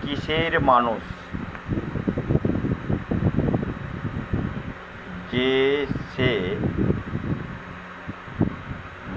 কিসের মানুষ যে সে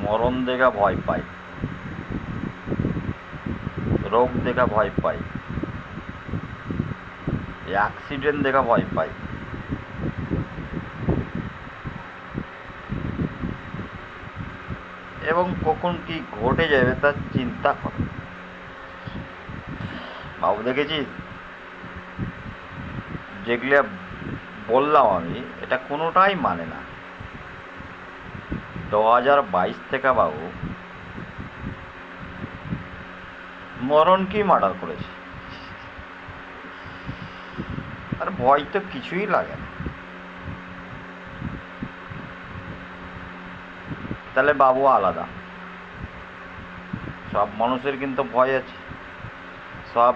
মরণ দেখা ভয় পায়, রোগ দেখা ভয় পায়, অ্যাক্সিডেন্ট দেখা ভয় পায়, এবং কখন কি ঘটে যাবে তার চিন্তা করে। বাবু দেখেছিস যেগুলো বললাম আমি, এটা কোনোটাই মানে না। 2022 থেকে বাবু মরণ কি মার্ডার করেছে, আর ভয় তো কিছুই লাগে না। তাহলে বাবু আলাদা। সব মানুষের কিন্তু ভয় আছে, সব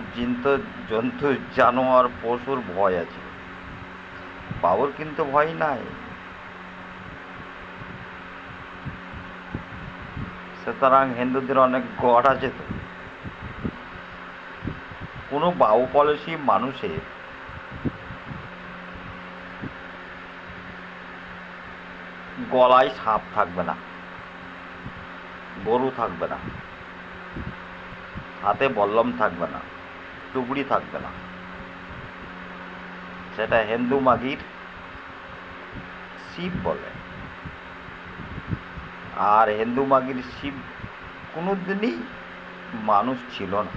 জন্তু জানোয়ার পশুর ভয় আছে, বাবুর কিন্তু ভয় নাই। সুতরাং হিন্দুদের অনেক গড আছে তো। কোনো বাবু পলিসি মানুষের গলায় সাপ থাকবে না, গরু থাকবে না, হাতে বল্লম থাকবে না, টুকরি থাকবে না। সেটা হিন্দু মাগির শিব বলে। আর হিন্দু মাগির শিব কোনো দিনই মানুষ ছিল না।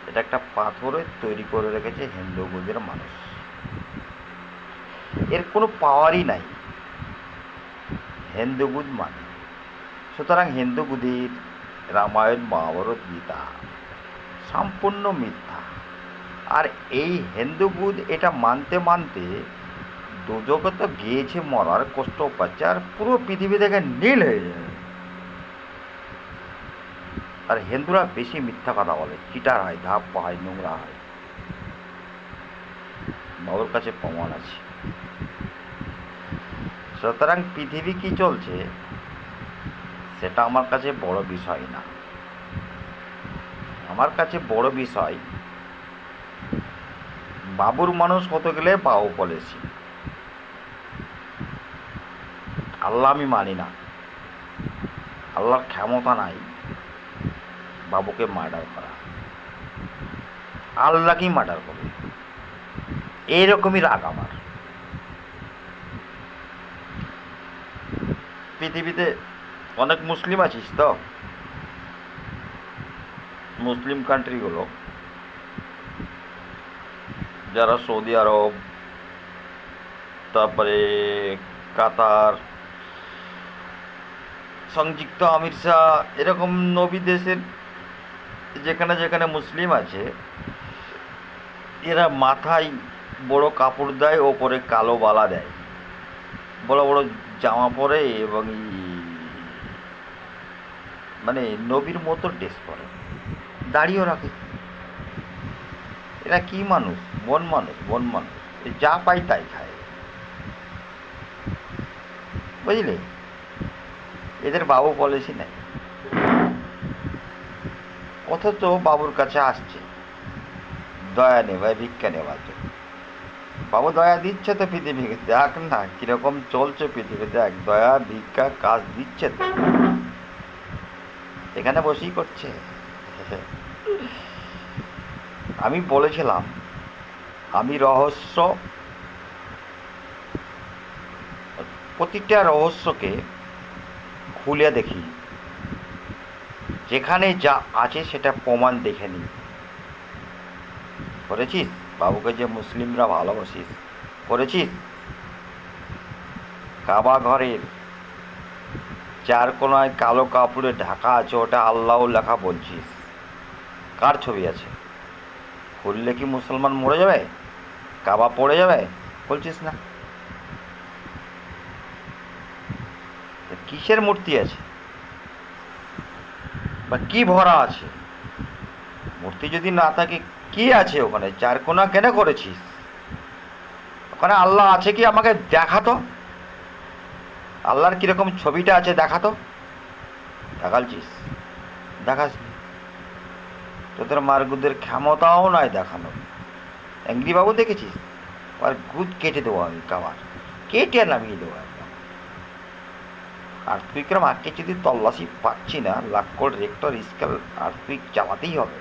এটা একটা পাথরে তৈরি করে রেখেছে হিন্দুদের মানুষ। এর কোনো পাওয়ারই নাই হিন্দুগুদ মানে। সুতরাং হিন্দুগুদের রামায়ণ, মহাভারত, গীতা সম্পূর্ণ মিথ্যা। আর এই হিন্দুগুদ এটা মানতে মানতে দুজকে তো গিয়েছে মরার, কষ্ট পাচ্ছে, আর পুরো পৃথিবী থেকে নীল হয়ে যাবে। আর হিন্দুরা বেশি মিথ্যা কথা বলে, চিটার হয়, ধাপ্পা হয়, নোংরা হয়। বাবুর কাছে প্রমাণ আছে। সুতরাং পৃথিবী কি চলছে সেটা আমার কাছে বড় বিষয় না। আমার কাছে বড় বিষয় বাবুর মানুষ হতে গেলে বাবু পলিসি। আল্লাহ আমি মানি না, আল্লাহর ক্ষমতা নাই বাবুকে মার্ডার করা। আল্লাহকেই মার্ডার করবে, এইরকমই রাগ আমার। পৃথিবীতে অনেক মুসলিম আছিস তো, মুসলিম কান্ট্রিগুলো যারা সৌদি আরব, তারপরে কাতার, সংযুক্ত আমির শাহ, এরকম নবী দেশের যেখানে যেখানে মুসলিম আছে, এরা মাথায় বড় কাপড় দেয়, ওপরে কালো বালা দেয়, বড় বড় জামা পরে, এবং মানে নবীর মতো ড্রেস পরে, দাড়িও রাখে। এরা কি মানুষ? বন মানুষ, বন মানুষ। যা পাই তাই খায়, বুঝলে? এদের বাবু পলিসি নেই, অথচ বাবুর কাছে আসছে দয়া নেওয়ায়, ভিক্ষা নেওয়ার জন্য। বাবু দয়া দিচ্ছে তো পৃথিবীকে, দেখ না কিরকম চলছে পৃথিবী, দেখ দয়া ভিক্ষা কাজ দিচ্ছে তো, এখানে বসেই করছে। আমি বলেছিলাম আমি প্রতিটা রহস্যকে খুলে দেখি, যেখানে যা আছে সেটা প্রমাণ দেখে নিই। করেছিস? বাবুকে যে মুসলিমরা ভালোবাসিস, করেছিস? কাবা ঘরের চার কোনায় কালো কাপড়ে ঢাকা আছে, ওটা আল্লাহ লেখা বলছিস। কার ছবি আছে? খুললে কি মুসলমান মরে যাবে, কাবা পড়ে যাবে? বলছিস না। কিসের মূর্তি আছে বা কি ভরা আছে? মূর্তি যদি না থাকে কি আছে ওখানে? চার কোনা কেন করেছিস? ওখানে আল্লাহ আছে কি আমাকে দেখাতো, আল্লাহর কিরকম ছবিটা আছে দেখাতো। দেখালছিস? দেখাস তোদের মারগুদের ক্ষমতাও নাই দেখানোর। অ্যাংরি বাবু দেখেছিস? আর গুদ কেটে দেবো আমি, কাবার কেটে নামিয়ে দেবো একদম। আর্থকুইকের মাকে যদি তল্লাশি পাচ্ছি না, লাক্কর রেক্টর স্কেল আর্থকুইক চালাতেই হবে।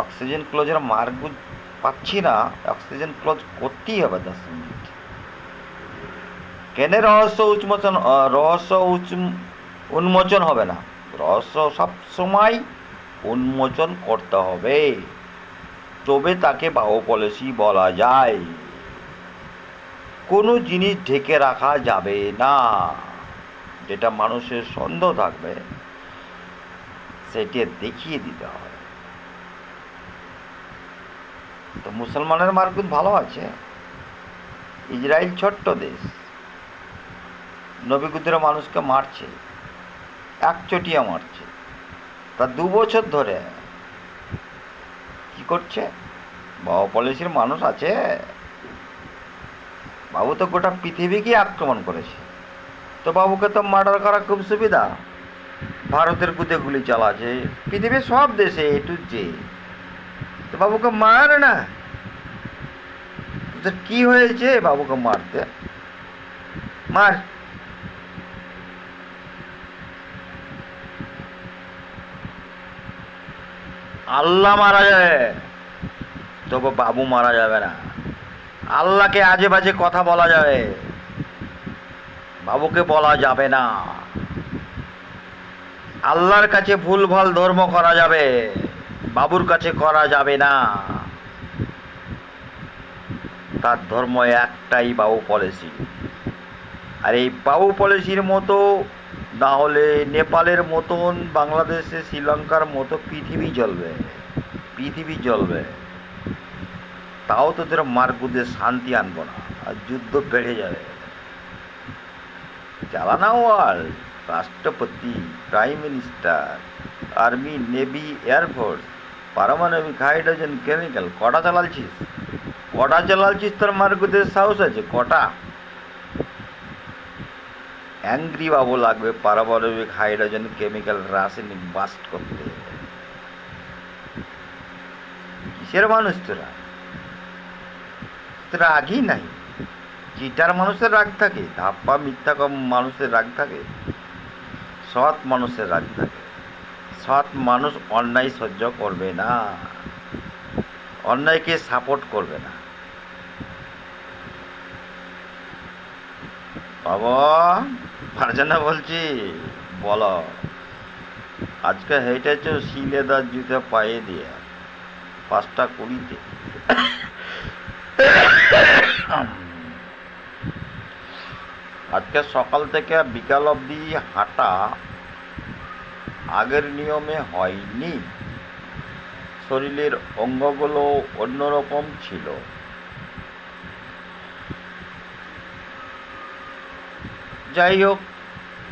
অক্সিজেন ক্লোজের মারগুদ পাচ্ছি না, অক্সিজেন ক্লোজ করতেই হবে 10 মিনিট। কেন রহস্য উন্মোচন হবে না? রহস্য সব সময় উন্মোচন করতে হবে, তবে তাকে বাহু পলিসি বলা যায়। কোনো জিনিস ঢেকে রাখা যাবে না, যেটা মানুষের সন্দেহ থাকবে সেটি দেখিয়ে দিতে হবে। তো মুসলমানের মার্কুদ ভালো আছে। ইসরায়েল ছোট্ট দেশ, নবীগুদের মানুষকে মারছে, একচটিয়া মারছে। তা 2 বছর ধরে কি করছে? বাহু পলিসির মানুষ আছে। বাবু তো গোটা পৃথিবীকে আক্রমণ করেছে, তো বাবুকে তো মার্ডার করা খুব সুবিধা। ভারতের গুদে গুলি চালাচ্ছে পৃথিবীর সব দেশে, এটু যে। তো বাবুকে মার না, তোদের কি হয়েছে বাবুকে মারতে? মার। আল্লাহ মারা যাবে, তবু বাবু মারা যাবে না। আল্লাহকে আজে বাজে কথা বলা যাবে, বাবুকে বলা যাবে না। আল্লাহর কাছে ভুলভাল ধর্ম করা যাবে, বাবুর কাছে করা যাবে না। তার ধর্ম একটাই, বাবু পলিসি। আর এই বাবু পলিসির মতো না হলে নেপালের মতন, বাংলাদেশে শ্রীলঙ্কার মতো পৃথিবী জ্বলবে। তাও তোদের মারগুদে শান্তি আনবো না, আর যুদ্ধ বেড়ে যাবে। চালানা ওয়ার্ল্ড, রাষ্ট্রপতি, prime minister, army, navy, air force, পারমাণবিক, হাইড্রোজেন, কেমিক্যাল, কটা চালাচ্ছিস তোর মারগুদের সাহস আছে? কটা? অ্যাংরি বাবু লাগবে পারমাণবিক, হাইড্রোজেন, কেমিক্যাল, রাসায়নিক বাস্ট করতে। কিসের মানুষ তোরা? রাগই নাই। চিটার মানুষের রাগ থাকে, ধাপ্পা মিথ্যা কম মানুষের রাগ থাকে, সৎ মানুষের রাগ থাকে। সৎ মানুষ অন্যায় সহ্য করবে না, অন্যায়কে সাপোর্ট করবে না। বাবা ফারজানা বলছি, বলো। আজকে হেঁটেছ শিলেদার জুতো পায়ে দিয়ে 5টা 20-তে। আজকে সকাল থেকে বিকাল অবধি হাঁটা আগের নিয়মে হয়নি। শরীরের অঙ্গগুলো অন্যরকম ছিল। যাই হোক,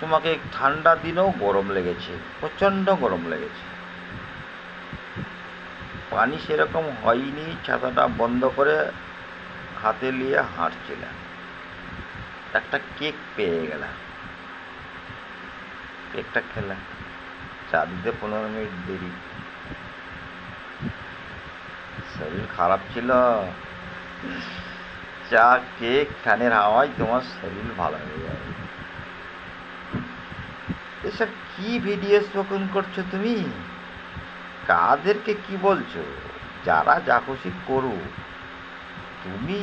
তোমাকে ঠান্ডা দিনেও গরম লেগেছে, প্রচণ্ড গরম লেগেছে। পানি সেরকম হয়নি, ছাতাটা বন্ধ করে হাতে নিয়ে হাঁটছিলাম। একটা কেক পেয়ে গেলাম, কেকটা খেলাম। চা দিতে 15 মিনিট দেরি। শরীর খারাপ ছিল, চা, কেক, ফ্যানের হাওয়ায় তোমার শরীর ভালো হয়ে যাবে। এসব কি ভিডিও স্পোকন করছো তুমি? কাদেরকে কি বলছো? যারা যা খুশি করুক, তুমি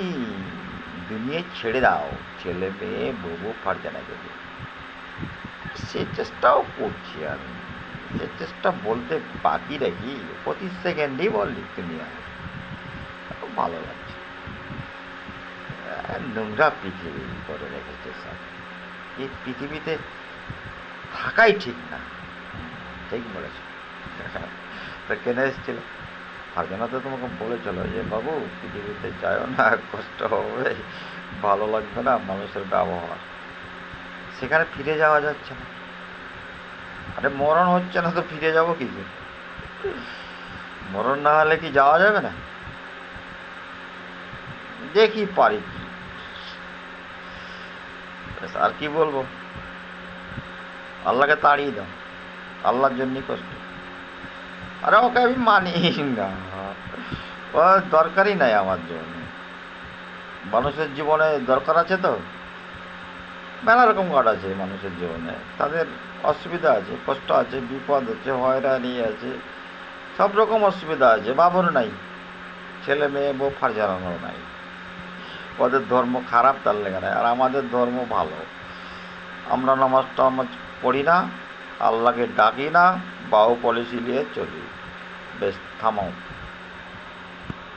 দুনিয়ায় ছেড়ে দাও ছেলে মেয়ে বউ ফারজানা দেবে। সে চেষ্টাও করছি আমি, সে চেষ্টা বলতে বাকি রাখি, প্রতি সেকেন্ডেই বললি তুমি। আর ভালো লাগছে। নোংরা পৃথিবী করে রেখেছে সব। এই পৃথিবীতে থাকাই ঠিক না। ঠিক বলেছ। তো কেন এসেছিল? ফারজানা তো তোমাকে বলেছিল যে বাবু পৃথিবীতে যাও না, কষ্ট হবে, ভালো লাগবে না মানুষের ব্যবহার। সেখানে ফিরে যাওয়া যাচ্ছে না। আরে মরণ হচ্ছে না তো ফিরে যাবো কি? মরণ না হলে কি যাওয়া যাবে না? দেখি পারি কি। আর কি বলবো? আল্লাহকে তাড়িয়ে দাও, আল্লাহর জন্যই কষ্ট। আরে ওকে আমি মানি না, ও দরকারই নাই আমার জন্য। মানুষের জীবনে দরকার আছে তো, মেলা রকম কার্ড আছে মানুষের জীবনে, তাদের অসুবিধা আছে, কষ্ট আছে, বিপদ আছে, হয়রানি আছে, সব রকম অসুবিধা আছে। বাবুর নাই, ছেলে মেয়ে বউ ফার জানানো নাই, ওদের ধর্ম খারাপ তার লেগে নাই, আর আমাদের ধর্ম ভালো। আমরা নামাজ টামাজ পড়ি না, আল্লাহকে ডাকি না, বাউ পলিসি নিয়ে চলি। বেশ, থামাও।